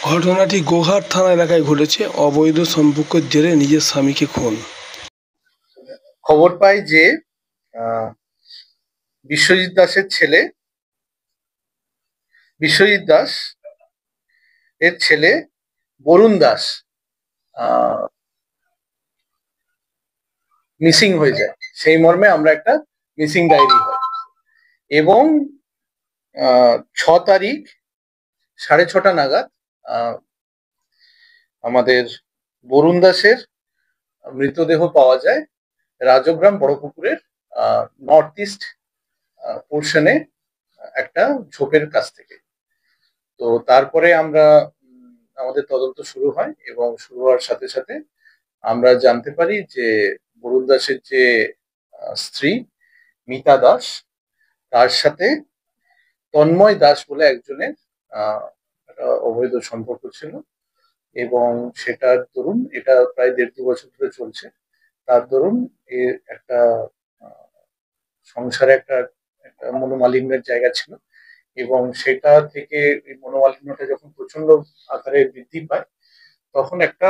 ঘটনাটি গোঘাট থানা এলাকায় ঘটেছে। অবৈধ সম্পর্কের জেরে নিজের স্বামীকে খুন। খবর পাই যে বিশ্বজিৎ দাসের ছেলে বরুণ দাস মিসিং হয়ে যায়। সেই মর্মে আমরা একটা মিসিং ডায়েরি হয় এবং 6 তারিখ 6:30 নাগাদ আমাদের বরুণ দাসের মৃতদেহ পাওয়া যায় রাজগ্রাম বড়পুকুরের নর্থ ইস্ট পোর্শনে একটা ঝোপের কাছ থেকে। তো তারপরে আমাদের তদন্ত শুরু হয় এবং শুরু হওয়ার সাথে সাথে আমরা জানতে পারি যে বরুণ দাসের যে স্ত্রী মিতা দাস, তার সাথে তন্ময় দাস বলে একজনের একটা অবৈধ সম্পর্ক ছিল এবং সেটার দরুন এটা প্রায় 1.5-2 বছর ধরে চলছে। তার দরুন এর একটা সংসারে একটা মনোমালিন্যের জায়গা ছিল এবং সেটা থেকে এই মনোমালিন্যটা যখন প্রচন্ড আকারে বৃদ্ধি পায় তখন একটা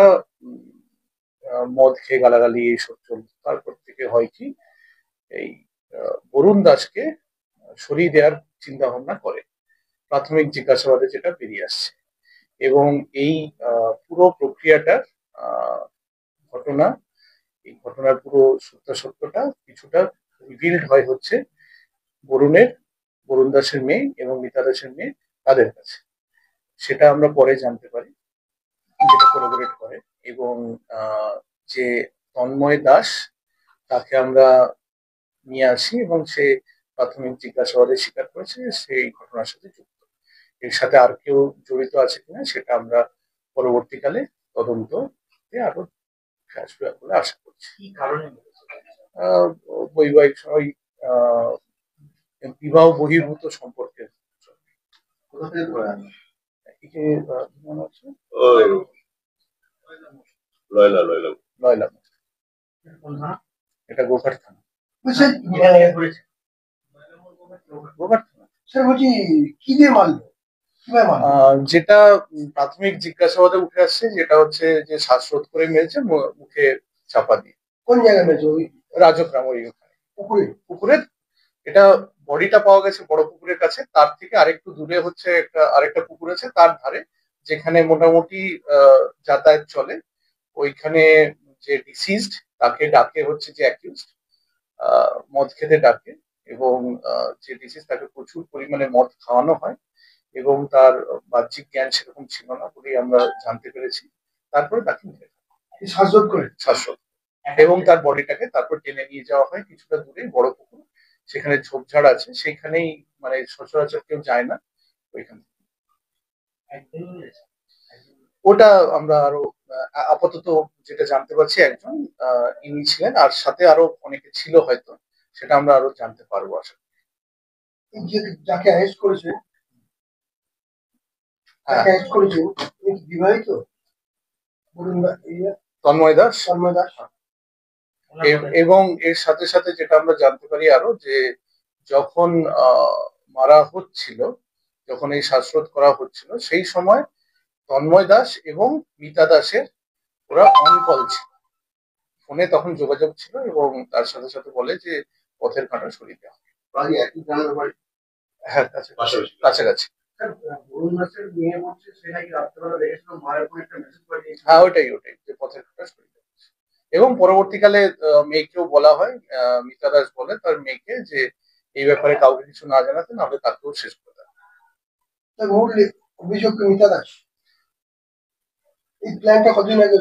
মদ খেয়ে গালাগালি এইসব চলত। তারপর থেকে হয় কি এই বরুণ দাসকে সরিয়ে দেওয়ার চিন্তা ভাবনা করে, প্রাথমিক জিজ্ঞাসাবাদে যেটা বেরিয়ে আসছে। এবং এই পুরো প্রক্রিয়াটার এই ঘটনার পুরো সত্যাসত্যটা কিছুটা রিভিলড হয় হচ্ছে বরুণ দাসের মেয়ে এবং মিতা দাসের মেয়ে তাদের কাছে। সেটা আমরা পরে জানতে পারি, যেটা কোলাবোরেট করে। এবং যে তন্ময় দাস, তাকে আমরা নিয়ে আসি এবং সে প্রাথমিক জিজ্ঞাসাবাদে স্বীকার করেছে সেই ঘটনার সাথে যুক্ত। এর সাথে আর কেউ জড়িত আছে কিনা সেটা আমরা পরবর্তীকালে তদন্তে আরো আসবে বলে আশা করছি। কি কারণে বৈবাহিক বিবাহ বহির্ভূত সম্পর্কের এটা গোঘাট থানা। যেটা প্রাথমিক জিজ্ঞাসাবাদে উঠে আসছে যেটা হচ্ছে যে শ্বাসরোধ করে মেরেছে মুখে চাপা দিয়ে। কোন জায়গায় মেরেছে? ওই রাজগ্রাম, ওই পুকুরের। এটা বডিটা পাওয়া গেছে বড় পুকুরের কাছে, তার থেকে আরেকটু দূরে হচ্ছে আরেকটা পুকুর আছে তার ধারে, যেখানে মোটামুটি যাতায়াত চলে। ওইখানে যে ডিসিজড তাকে ডাকে হচ্ছে যে অ্যাকিউজড, মদ খেতে ডাকে এবং যে ডিসিজ তাকে প্রচুর পরিমাণে মদ খাওয়ানো হয় এবং তার বাহ্যিক জ্ঞান সেরকম ছিল না বলেই আমরা জানতে পেরেছি। তারপরে তাকে শ্বাসরোধ এবং তার বডিটাকে তারপর টেনে নিয়ে যাওয়া হয় কিছুটা দূরে বড় পুকুর, সেখানে ঝোপঝাড় আছে, সেখানেই মানে সচরাচর কেউ যায় না ওইখানে। ওটা আমরা আরো আপাতত যেটা জানতে পারছি একজন ইনি ছিলেন, আর সাথে আরো অনেকে ছিল হয়তো, সেটা আমরা আরো জানতে পারবো আশা করি। যাকে অ্যারেস্ট করেছে বিবাহিত তন্ময় দাস। এবং এর সাথে সাথে যেটা আমরা জানতে পারি আরো যে যখন মারা হচ্ছিল, যখন এই শ্বাসরোধ করা হচ্ছিল, সেই সময় তন্ময় দাস এবং মিতা দাসের ওরা অন কল ছিল, ফোনে তখন যোগাযোগ ছিল এবং তার সাথে সাথে বলে যে পথের কাঁটা সরিয়ে দেওয়া হবে। হ্যাঁ, কাছাকাছি। হ্যাঁ, ওটাই যে পথের কাঁটা সরিয়ে দেওয়া হচ্ছে। এবং পরবর্তীকালে মেয়েকেও বলা হয়, মিতা দাস বলে তার মেয়েকে যে এই ব্যাপারে কাউকে কিছু না জানাতে, নাহলে তাকেও শেষ করে দেয়। অভিযোগ মিতা দাস এই প্ল্যানটা কতদিন আগে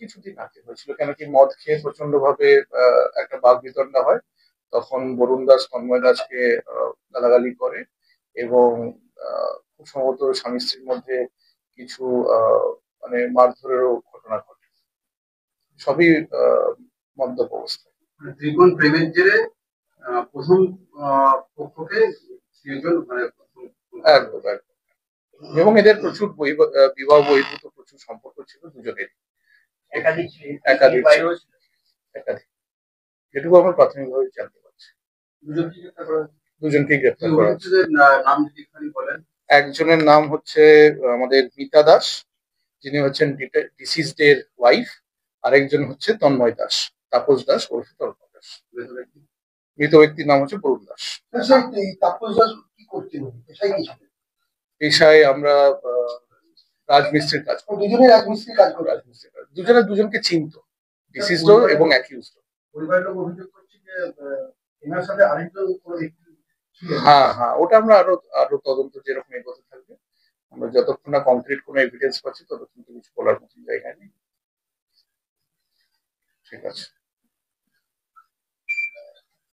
কিছুদিন আগে হয়েছিল, কেন কি মদ খেয়ে প্রচন্ড ভাবে একটা বাক বিতণ্ডা হয়, তখন বরুণ দাস তন্ময় দাসকে গালাগালি করে এবং খুব সম্ভবত স্বামী স্ত্রীর মধ্যে কিছু মানে মারধরেরও ঘটনা ঘটে, সবই মদ্যপ অবস্থায়। ত্রিকোণ প্রেমের জেরে প্রথম পক্ষকে একদম এবং এদের প্রচুর বিবাহ বহির্ভূত প্রচুর সম্পর্ক ছিল দুজনের, একাধিক যেটুকু আমরা প্রাথমিকভাবে জানতে পারছি। দুজনকেই গ্রেপ্তার করা হয়েছে। নাম যদি বলেন। একজনের নাম হচ্ছে আমাদের মিতা দাস, যিনি হচ্ছেন ডিসিজড এর ওয়াইফ। আরেকজন হচ্ছে তন্ময় দাস, তাপস দাস ওরফে তন্ময় দাস। মৃত ব্যক্তির নাম হচ্ছে বরুণ দাস। এই তাপস দাস কি করতেন, পেশায় কি ছিলেন? পেশায় আমরা রাজমিস্ত্রির কাজ করি। দুজনে রাজমিস্ত্রি কাজ করে। রাজমিস্ত্রির কাজ, দুজনে দুজনকে চিনতো, ডিসিজড এবং অ্যাকিউজড। পরিবারের লোক অভিযোগ করছে যে এনার সাথে আরেকজন কোনো ব্যক্তি ছিলেন। হ্যাঁ হ্যাঁ, ওটা আমরা আরো আরো তদন্ত যেরকম এগোতে থাকবে, আমরা যতক্ষণ না কংক্রিট কোনো এভিডেন্স পাচ্ছি ততক্ষণ তো কিছু বলার মতন জায়গায় নেই। ঠিক আছে।